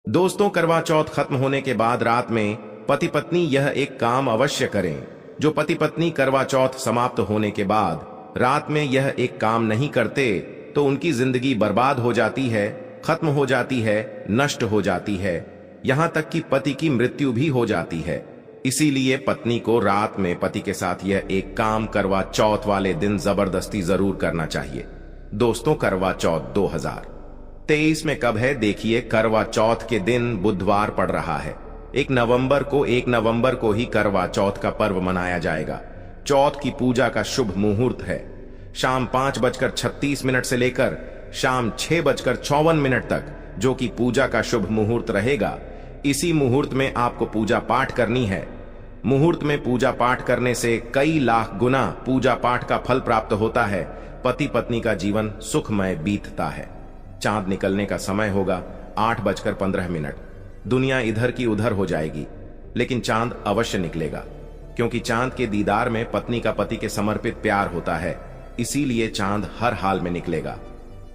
दोस्तों, करवा चौथ खत्म होने के बाद रात में पति पत्नी यह एक काम अवश्य करें। जो पति पत्नी करवा चौथ समाप्त होने के बाद रात में यह एक काम नहीं करते तो उनकी जिंदगी बर्बाद हो जाती है, खत्म हो जाती है, नष्ट हो जाती है, यहां तक कि पति की मृत्यु भी हो जाती है। इसीलिए पत्नी को रात में पति के साथ यह एक काम करवा चौथ वाले दिन जबरदस्ती जरूर करना चाहिए। दोस्तों, करवा चौथ 2023 में कब है? देखिए, करवा चौथ के दिन बुधवार पड़ रहा है। 1 नवंबर को ही करवा चौथ का पर्व मनाया जाएगा। चौथ की पूजा का शुभ मुहूर्त है शाम 5:36 से लेकर शाम 6:54 तक, जो कि पूजा का शुभ मुहूर्त रहेगा। इसी मुहूर्त में आपको पूजा पाठ करनी है। मुहूर्त में पूजा पाठ करने से कई लाख गुना पूजा पाठ का फल प्राप्त होता है। पति पत्नी का जीवन सुखमय बीतता है। चांद निकलने का समय होगा 8:15। दुनिया इधर की उधर हो जाएगी, लेकिन चांद अवश्य निकलेगा, क्योंकि चांद के दीदार में पत्नी का पति के समर्पित प्यार होता है। इसीलिए चांद हर हाल में निकलेगा।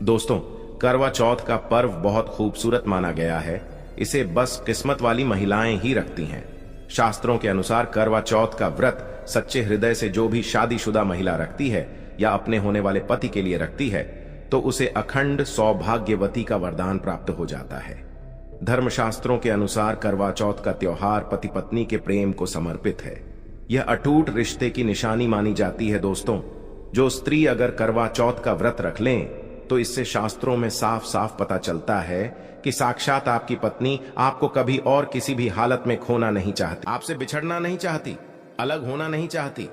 दोस्तों, करवा चौथ का पर्व बहुत खूबसूरत माना गया है। इसे बस किस्मत वाली महिलाएं ही रखती हैं। शास्त्रों के अनुसार करवा चौथ का व्रत सच्चे हृदय से जो भी शादीशुदा महिला रखती है या अपने होने वाले पति के लिए रखती है, तो उसे अखंड सौभाग्यवती का वरदान प्राप्त हो जाता है। धर्मशास्त्रों के अनुसार करवा चौथ का त्योहार पति पत्नी के प्रेम को समर्पित है। यह अटूट रिश्ते की निशानी मानी जाती है। दोस्तों, जो स्त्री अगर करवा चौथ का व्रत रख लें तो इससे शास्त्रों में साफ साफ पता चलता है कि साक्षात आपकी पत्नी आपको कभी और किसी भी हालत में खोना नहीं चाहती, आपसे बिछड़ना नहीं चाहती, अलग होना नहीं चाहती।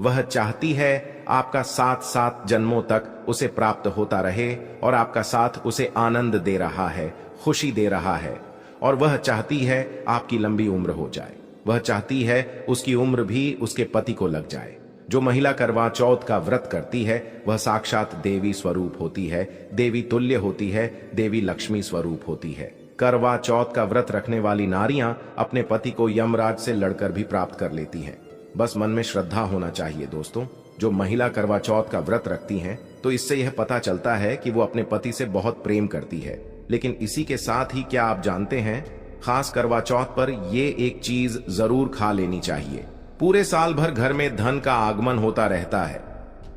वह चाहती है आपका साथ 7 जन्मों तक उसे प्राप्त होता रहे और आपका साथ उसे आनंद दे रहा है, खुशी दे रहा है। और वह चाहती है आपकी लंबी उम्र हो जाए। वह चाहती है उसकी उम्र भी उसके पति को लग जाए। जो महिला करवा चौथ का व्रत करती है वह साक्षात देवी स्वरूप होती है, देवी तुल्य होती है, देवी लक्ष्मी स्वरूप होती है। करवा चौथ का व्रत रखने वाली नारियां अपने पति को यमराज से लड़कर भी प्राप्त कर लेती हैं। बस मन में श्रद्धा होना चाहिए। दोस्तों, जो महिला करवा चौथ का व्रत रखती हैं तो इससे यह पता चलता है कि वो अपने पति से बहुत प्रेम करती है। लेकिन इसी के साथ ही क्या आप जानते हैं, खास करवा चौथ पर ये एक चीज जरूर खा लेनी चाहिए। पूरे साल भर घर में धन का आगमन होता रहता है।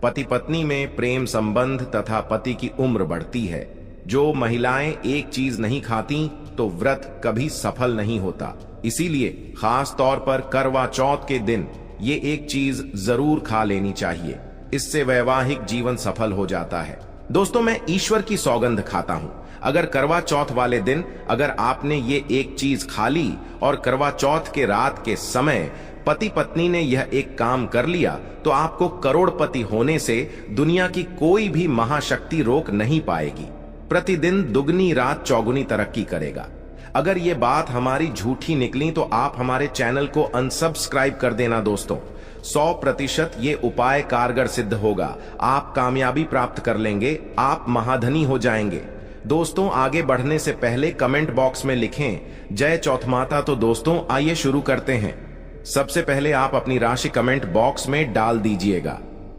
पति पत्नी में प्रेम संबंध तथा पति की उम्र बढ़ती है। जो महिलाएं एक चीज नहीं खाती तो व्रत कभी सफल नहीं होता। इसीलिए खास तौर पर करवा चौथ के दिन ये एक चीज जरूर खा लेनी चाहिए। इससे वैवाहिक जीवन सफल हो जाता है। दोस्तों, मैं ईश्वर की सौगंध खाता हूं, अगर करवा चौथ वाले दिन अगर आपने ये एक चीज खा ली और करवा चौथ के रात के समय पति पत्नी ने यह एक काम कर लिया तो आपको करोड़पति होने से दुनिया की कोई भी महाशक्ति रोक नहीं पाएगी। प्रतिदिन दुगनी रात चौगुनी तरक्की करेगा। अगर ये बात हमारी झूठी निकली तो आप हमारे चैनल को अनसब्सक्राइब कर देना। दोस्तों, 100% ये उपाय कारगर सिद्ध होगा। आप कामयाबी प्राप्त कर लेंगे, आप महाधनी हो जाएंगे। दोस्तों, आगे बढ़ने से पहले कमेंट बॉक्स में लिखें जय चौथ माता। तो दोस्तों, आइए शुरू करते हैं। सबसे पहले आप अपनी राशि कमेंट बॉक्स में डाल दीजिएगा।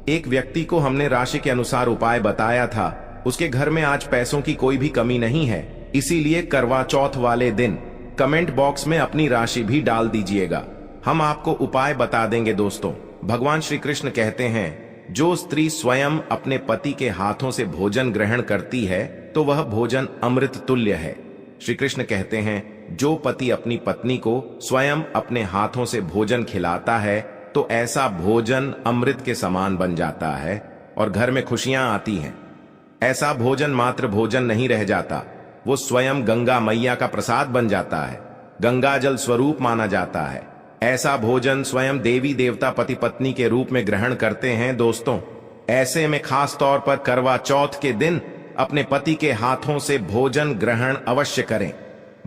एक व्यक्ति को हमने राशि के अनुसार उपाय बताया था। उसके घर में आज पैसों की कोई भी कमी नहीं है। इसीलिए करवा चौथ वाले दिन कमेंट बॉक्स में अपनी राशि भी डाल दीजिएगा। हम आपको उपाय बता देंगे। दोस्तों, भगवान श्री कृष्ण कहते हैं, जो स्त्री स्वयं अपने पति के हाथों से भोजन ग्रहण करती है तो वह भोजन अमृत तुल्य है। श्री कृष्ण कहते हैं, जो पति अपनी पत्नी को स्वयं अपने हाथों से भोजन खिलाता है तो ऐसा भोजन अमृत के समान बन जाता है और घर में खुशियां आती हैं। ऐसा भोजन मात्र भोजन नहीं रह जाता, वो स्वयं गंगा मैया का प्रसाद बन जाता है, गंगा जल स्वरूप माना जाता है। ऐसा भोजन स्वयं देवी देवता पति पत्नी के रूप में ग्रहण करते हैं। दोस्तों, ऐसे में खास तौर पर करवा चौथ के दिन अपने पति के हाथों से भोजन ग्रहण अवश्य करें।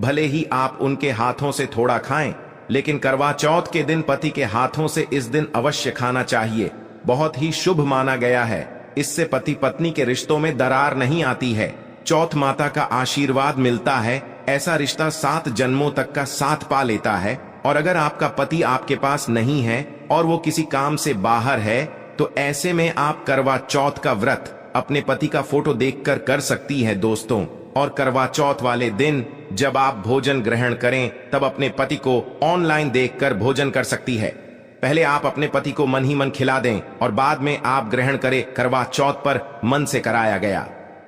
भले ही आप उनके हाथों से थोड़ा खाएं, लेकिन करवा चौथ के दिन पति के हाथों से इस दिन अवश्य खाना चाहिए। बहुत ही शुभ माना गया है। इससे पति पत्नी के रिश्तों में दरार नहीं आती है। चौथ माता का आशीर्वाद मिलता है। ऐसा रिश्ता 7 जन्मों तक का साथ पा लेता है। और अगर आपका पति आपके पास नहीं है और वो किसी काम से बाहर है तो ऐसे में आप करवा चौथ का व्रत अपने पति का फोटो देखकर कर सकती है। दोस्तों, और करवा चौथ वाले दिन जब आप भोजन ग्रहण करें तब अपने पति को ऑनलाइन देखकर भोजन कर सकती है। पहले आप अपने पति को मन ही मन खिला दें और बाद में आप ग्रहण करें। करवा चौथ पर मन से कराया गया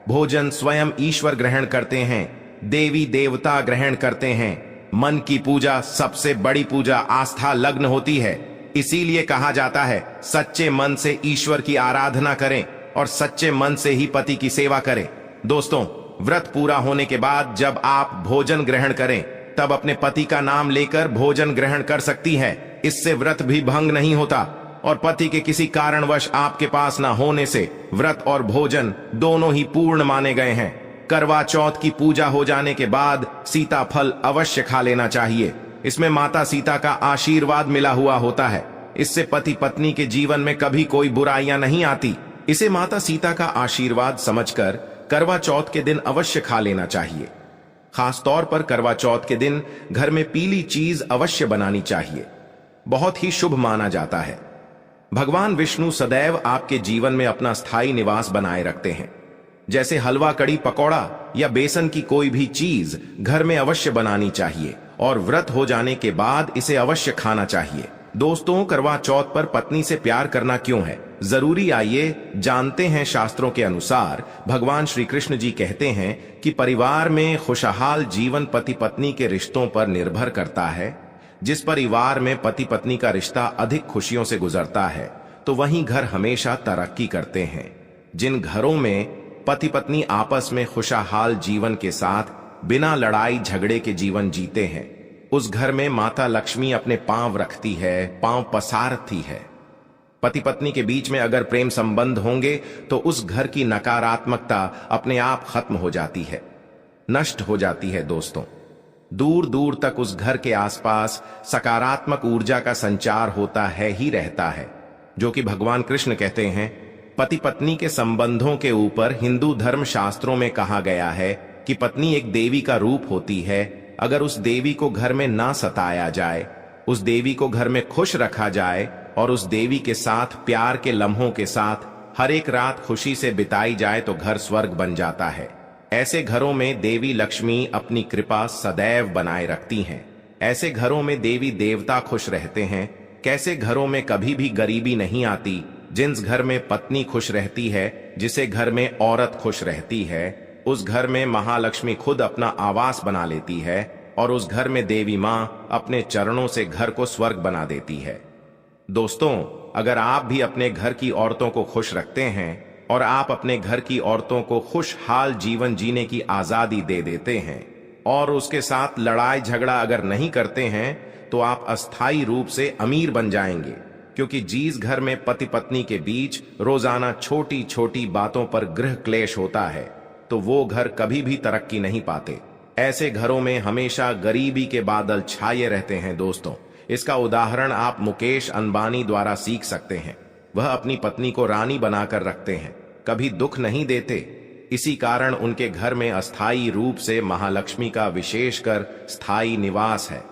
भोजन स्वयं ईश्वर ग्रहण करते हैं, देवी देवता ग्रहण करते हैं। मन की पूजा सबसे बड़ी पूजा आस्था लग्न होती है। इसीलिए कहा जाता है सच्चे मन से ईश्वर की आराधना करें और सच्चे मन से ही पति की सेवा करें। दोस्तों, व्रत पूरा होने के बाद जब आप भोजन ग्रहण करें तब अपने पति का नाम लेकर भोजन ग्रहण कर सकती है। इससे व्रत भी भंग नहीं होता और पति के किसी कारणवश आपके पास ना होने से व्रत और भोजन दोनों ही पूर्ण माने गए हैं। करवा चौथ की पूजा हो जाने के बाद सीता फल अवश्य खा लेना चाहिए। इसमें माता सीता का आशीर्वाद मिला हुआ होता है। इससे पति पत्नी के जीवन में कभी कोई बुराइयां नहीं आती। इसे माता सीता का आशीर्वाद समझकर करवा चौथ के दिन अवश्य खा लेना चाहिए। खास तौर पर करवा चौथ के दिन घर में पीली चीज अवश्य बनानी चाहिए। बहुत ही शुभ माना जाता है। भगवान विष्णु सदैव आपके जीवन में अपना स्थायी निवास बनाए रखते हैं। जैसे हलवा, कड़ी, पकौड़ा या बेसन की कोई भी चीज घर में अवश्य बनानी चाहिए और व्रत हो जाने के बाद इसे अवश्य खाना चाहिए। दोस्तों, करवा चौथ पर पत्नी से प्यार करना क्यों है जरूरी, आइए जानते हैं। शास्त्रों के अनुसार भगवान श्री कृष्ण जी कहते हैं कि परिवार में खुशहाल जीवन पति पत्नी के रिश्तों पर निर्भर करता है। जिस परिवार में पति पत्नी का रिश्ता अधिक खुशियों से गुजरता है तो वहीं घर हमेशा तरक्की करते हैं। जिन घरों में पति पत्नी आपस में खुशहाल जीवन के साथ बिना लड़ाई झगड़े के जीवन जीते हैं, उस घर में माता लक्ष्मी अपने पांव रखती है, पांव पसारती है। पति पत्नी के बीच में अगर प्रेम संबंध होंगे तो उस घर की नकारात्मकता अपने आप खत्म हो जाती है, नष्ट हो जाती है। दोस्तों, दूर दूर तक उस घर के आसपास सकारात्मक ऊर्जा का संचार होता है ही रहता है, जो कि भगवान कृष्ण कहते हैं। पति पत्नी के संबंधों के ऊपर हिंदू धर्म शास्त्रों में कहा गया है कि पत्नी एक देवी का रूप होती है। अगर उस देवी को घर में ना सताया जाए, उस देवी को घर में खुश रखा जाए और उस देवी के साथ प्यार के लम्हों के साथ हर एक रात खुशी से बिताई जाए तो घर स्वर्ग बन जाता है। ऐसे घरों में देवी लक्ष्मी अपनी कृपा सदैव बनाए रखती हैं। ऐसे घरों में देवी देवता खुश रहते हैं। कैसे घरों में कभी भी गरीबी नहीं आती। जिस घर में पत्नी खुश रहती है, जिसे घर में औरत खुश रहती है, उस घर में महालक्ष्मी खुद अपना आवास बना लेती है और उस घर में देवी माँ अपने चरणों से घर को स्वर्ग बना देती है। दोस्तों, अगर आप भी अपने घर की औरतों को खुश रखते हैं और आप अपने घर की औरतों को खुशहाल जीवन जीने की आजादी दे देते हैं और उसके साथ लड़ाई झगड़ा अगर नहीं करते हैं तो आप अस्थायी रूप से अमीर बन जाएंगे। क्योंकि जिस घर में पति पत्नी के बीच रोजाना छोटी छोटी बातों पर गृह क्लेश होता है तो वो घर कभी भी तरक्की नहीं पाते। ऐसे घरों में हमेशा गरीबी के बादल छाए रहते हैं। दोस्तों, इसका उदाहरण आप मुकेश अंबानी द्वारा सीख सकते हैं। वह अपनी पत्नी को रानी बनाकर रखते हैं, कभी दुख नहीं देते। इसी कारण उनके घर में अस्थायी रूप से महालक्ष्मी का विशेषकर स्थायी निवास है।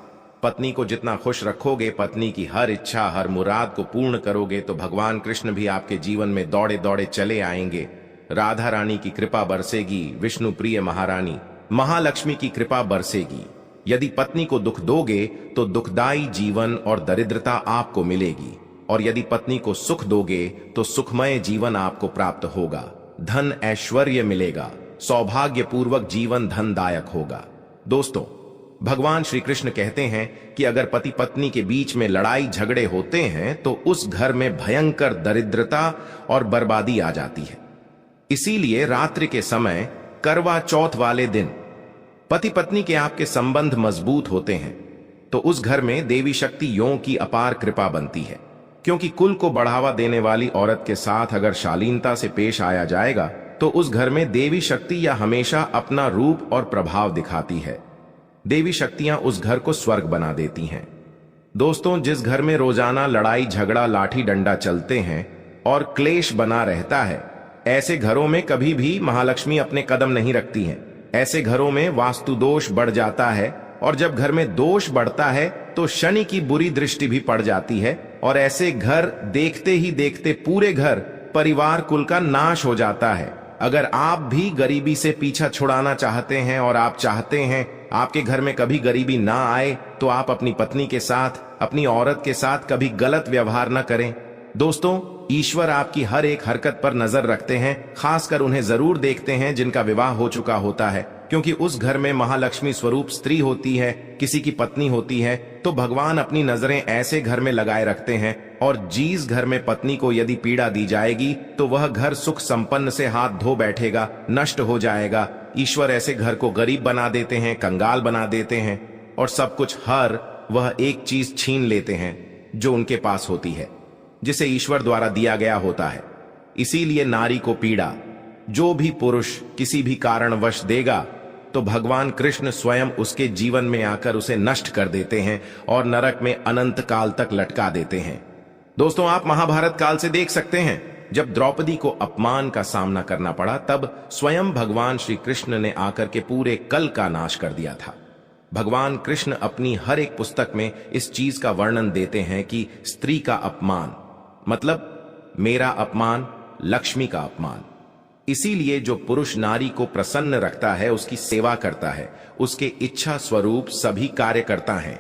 पत्नी को जितना खुश रखोगे, पत्नी की हर इच्छा हर मुराद को पूर्ण करोगे तो भगवान कृष्ण भी आपके जीवन में दौड़े दौड़े चले आएंगे। राधा रानी की कृपा बरसेगी, विष्णु प्रिय महारानी महालक्ष्मी की कृपा बरसेगी। यदि पत्नी को दुख दोगे तो दुखदाई जीवन और दरिद्रता आपको मिलेगी, और यदि पत्नी को सुख दोगे तो सुखमय जीवन आपको प्राप्त होगा। धन ऐश्वर्य मिलेगा, सौभाग्यपूर्वक जीवन धनदायक होगा। दोस्तों, भगवान श्री कृष्ण कहते हैं कि अगर पति पत्नी के बीच में लड़ाई झगड़े होते हैं तो उस घर में भयंकर दरिद्रता और बर्बादी आ जाती है। इसीलिए रात्रि के समय करवा चौथ वाले दिन पति पत्नी के आपके संबंध मजबूत होते हैं तो उस घर में देवी शक्ति यों की अपार कृपा बनती है। क्योंकि कुल को बढ़ावा देने वाली औरत के साथ अगर शालीनता से पेश आया जाएगा तो उस घर में देवी शक्ति या हमेशा अपना रूप और प्रभाव दिखाती है। देवी शक्तियां उस घर को स्वर्ग बना देती हैं। दोस्तों, जिस घर में रोजाना लड़ाई झगड़ा लाठी डंडा चलते हैं और क्लेश बना रहता है, ऐसे घरों में कभी भी महालक्ष्मी अपने कदम नहीं रखती हैं। ऐसे घरों में वास्तु दोष बढ़ जाता है और जब घर में दोष बढ़ता है तो शनि की बुरी दृष्टि भी पड़ जाती है और ऐसे घर देखते ही देखते पूरे घर परिवार कुल का नाश हो जाता है। अगर आप भी गरीबी से पीछा छुड़ाना चाहते हैं और आप चाहते हैं आपके घर में कभी गरीबी ना आए तो आप अपनी पत्नी के साथ, अपनी औरत के साथ कभी गलत व्यवहार न करें। दोस्तों, ईश्वर आपकी हर एक हरकत पर नजर रखते हैं, खासकर उन्हें जरूर देखते हैं जिनका विवाह हो चुका होता है, क्योंकि उस घर में महालक्ष्मी स्वरूप स्त्री होती है, किसी की पत्नी होती है। तो भगवान अपनी नजरें ऐसे घर में लगाए रखते हैं, और जिस घर में पत्नी को यदि पीड़ा दी जाएगी तो वह घर सुख संपन्न से हाथ धो बैठेगा, नष्ट हो जाएगा। ईश्वर ऐसे घर को गरीब बना देते हैं, कंगाल बना देते हैं, और सब कुछ हर वह एक चीज छीन लेते हैं जो उनके पास होती है, जिसे ईश्वर द्वारा दिया गया होता है। इसीलिए नारी को पीड़ा जो भी पुरुष किसी भी कारणवश देगा तो भगवान कृष्ण स्वयं उसके जीवन में आकर उसे नष्ट कर देते हैं और नरक में अनंत काल तक लटका देते हैं। दोस्तों, आप महाभारत काल से देख सकते हैं, जब द्रौपदी को अपमान का सामना करना पड़ा तब स्वयं भगवान श्री कृष्ण ने आकर के पूरे कल का नाश कर दिया था। भगवान कृष्ण अपनी हर एक पुस्तक में इस चीज का वर्णन देते हैं कि स्त्री का अपमान मतलब मेरा अपमान, लक्ष्मी का अपमान। इसीलिए जो पुरुष नारी को प्रसन्न रखता है, उसकी सेवा करता है, उसके इच्छा स्वरूप सभी कार्य करता है।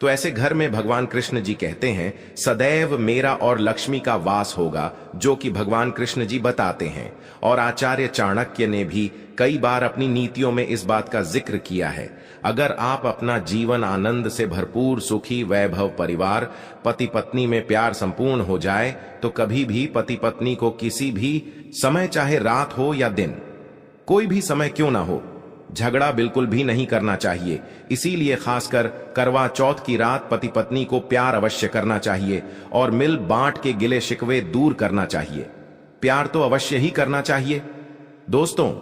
तो ऐसे घर में भगवान कृष्ण जी कहते हैं, सदैव मेरा और लक्ष्मी का वास होगा, जो कि भगवान कृष्ण जी बताते हैं। और आचार्य चाणक्य ने भी कई बार अपनी नीतियों में इस बात का जिक्र किया है। अगर आप अपना जीवन आनंद से भरपूर, सुखी, वैभव परिवार, पति पत्नी में प्यार संपूर्ण हो जाए, तो कभी भी पति पत्नी को किसी भी समय, चाहे रात हो या दिन, कोई भी समय क्यों ना हो, झगड़ा बिल्कुल भी नहीं करना चाहिए। इसीलिए खासकर करवा चौथ की रात पति पत्नी को प्यार अवश्य करना चाहिए और मिल बांट के गिले शिकवे दूर करना चाहिए। प्यार तो अवश्य ही करना चाहिए। दोस्तों,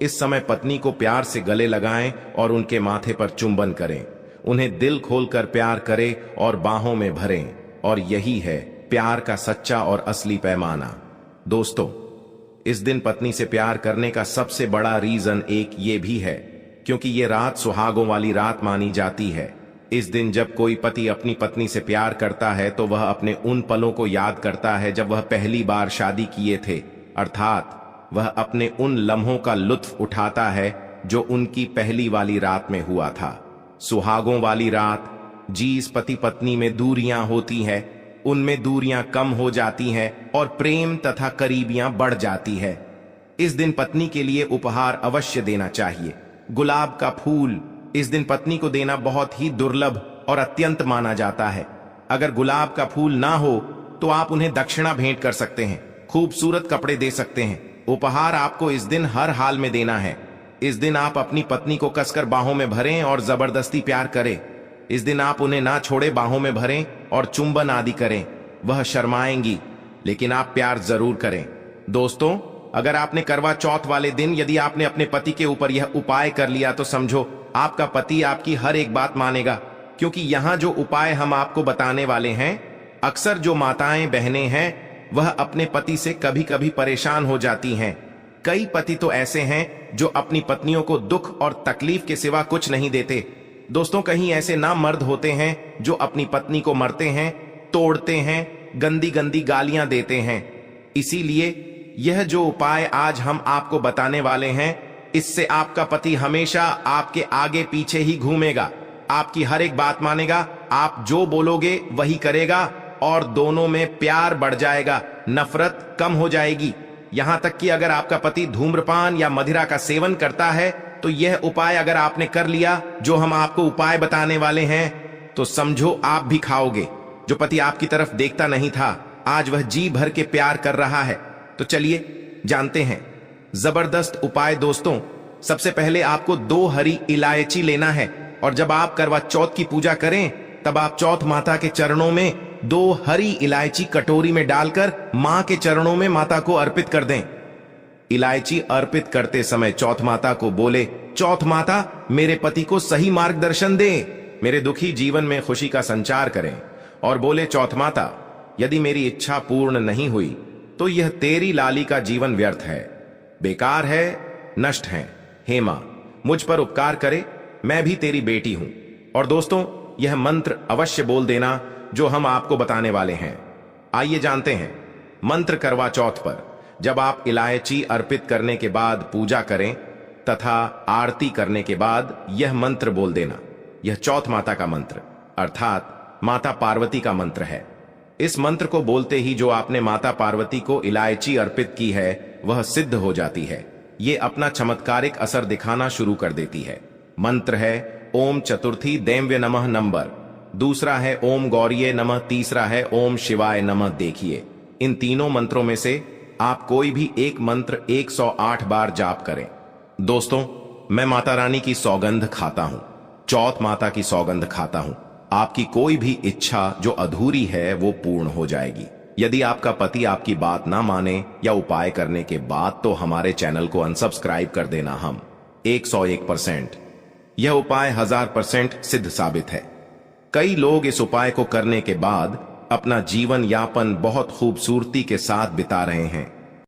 इस समय पत्नी को प्यार से गले लगाएं और उनके माथे पर चुंबन करें, उन्हें दिल खोलकर प्यार करें और बाहों में भरें, और यही है प्यार का सच्चा और असली पैमाना। दोस्तों, इस दिन पत्नी से प्यार करने का सबसे बड़ा रीजन एक ये भी है क्योंकि ये रात सुहागों वाली रात मानी जाती है। इस दिन जब कोई पति अपनी पत्नी से प्यार करता है तो वह अपने उन पलों को याद करता है जब वह पहली बार शादी किए थे, अर्थात वह अपने उन लम्हों का लुत्फ उठाता है जो उनकी पहली वाली रात में हुआ था। सुहागों वाली रात, जिस पति पत्नी में दूरियां होती है, उनमें दूरियां कम हो जाती हैं और प्रेम तथा करीबियां बढ़ जाती है। इस दिन पत्नी के लिए उपहार अवश्य देना चाहिए। गुलाब का फूल इस दिन पत्नी को देना बहुत ही दुर्लभ और अत्यंत माना जाता है। अगर गुलाब का फूल ना हो तो आप उन्हें दक्षिणा भेंट कर सकते हैं, खूबसूरत कपड़े दे सकते हैं। उपहार आपको इस दिन हर हाल में देना है। इस दिन आप अपनी पत्नी को कसकर बाहों में भरें और जबरदस्ती प्यार करें। इस दिन आप उन्हें ना छोड़े, बाहों में भरें और चुंबन आदि करें। वह शर्माएंगी, लेकिन आप प्यार जरूर करें। दोस्तों, अगर आपने करवा चौथ वाले दिन यदि आपने अपने पति के ऊपर यह उपाय कर लिया तो समझो आपका पति आपकी हर एक बात मानेगा, क्योंकि यहाँ जो उपाय हम आपको बताने वाले हैं, अक्सर जो माताएं बहनें हैं वह अपने पति से कभी कभी परेशान हो जाती हैं। कई पति तो ऐसे हैं जो अपनी पत्नियों को दुख और तकलीफ के सिवा कुछ नहीं देते। दोस्तों, कहीं ऐसे ना मर्द होते हैं जो अपनी पत्नी को मरते हैं, तोड़ते हैं, गंदी गंदी गालियां देते हैं। इसीलिए यह जो उपाय आज हम आपको बताने वाले हैं, इससे आपका पति हमेशा आपके आगे पीछे ही घूमेगा, आपकी हर एक बात मानेगा, आप जो बोलोगे वही करेगा और दोनों में प्यार बढ़ जाएगा, नफरत कम हो जाएगी। यहां तक कि अगर आपका पति धूम्रपान या मदिरा का सेवन करता है तो यह उपाय अगर आपने कर लिया, जो हम आपको उपाय बताने वाले हैं, तो समझो आप भी खाओगे। जो पति आपकी तरफ देखता नहीं था, आज वह जी भर के प्यार कर रहा है। तो चलिए जानते हैं जबरदस्त उपाय। दोस्तों, सबसे पहले आपको 2 हरी इलायची लेना है और जब आप करवा चौथ की पूजा करें तब आप चौथ माता के चरणों में 2 हरी इलायची कटोरी में डालकर मां के चरणों में माता को अर्पित कर दें। इलायची अर्पित करते समय चौथ माता को बोले, चौथ माता मेरे पति को सही मार्गदर्शन दे, मेरे दुखी जीवन में खुशी का संचार करें। और बोले, चौथ माता यदि मेरी इच्छा पूर्ण नहीं हुई तो यह तेरी लाली का जीवन व्यर्थ है, बेकार है, नष्ट है। हे मां, मुझ पर उपकार करे, मैं भी तेरी बेटी हूं। और दोस्तों, यह मंत्र अवश्य बोल देना जो हम आपको बताने वाले हैं। आइए जानते हैं मंत्र। करवा चौथ पर जब आप इलायची अर्पित करने के बाद पूजा करें तथा आरती करने के बाद यह मंत्र बोल देना। यह चौथ माता का मंत्र अर्थात माता पार्वती का मंत्र है। इस मंत्र को बोलते ही जो आपने माता पार्वती को इलायची अर्पित की है वह सिद्ध हो जाती है। ये अपना चमत्कारिक असर दिखाना शुरू कर देती है। मंत्र है ओम चतुर्थी दैव्य नमः नंबर, दूसरा है ओम गौरीये नमः, तीसरा है ओम शिवाय नमः। देखिए, इन तीनों मंत्रों में से आप कोई भी एक मंत्र 108 बार जाप करें। दोस्तों, मैं माता रानी की सौगंध खाता हूं, चौथ माता की सौगंध खाता हूं। आपकी कोई भी इच्छा जो अधूरी है वो पूर्ण हो जाएगी। यदि आपका पति आपकी बात ना माने या उपाय करने के बाद, तो हमारे चैनल को अनसब्सक्राइब कर देना। हम 101% यह उपाय 1000% सिद्ध साबित है। कई लोग इस उपाय को करने के बाद अपना जीवन यापन बहुत खूबसूरती के साथ बिता रहे हैं।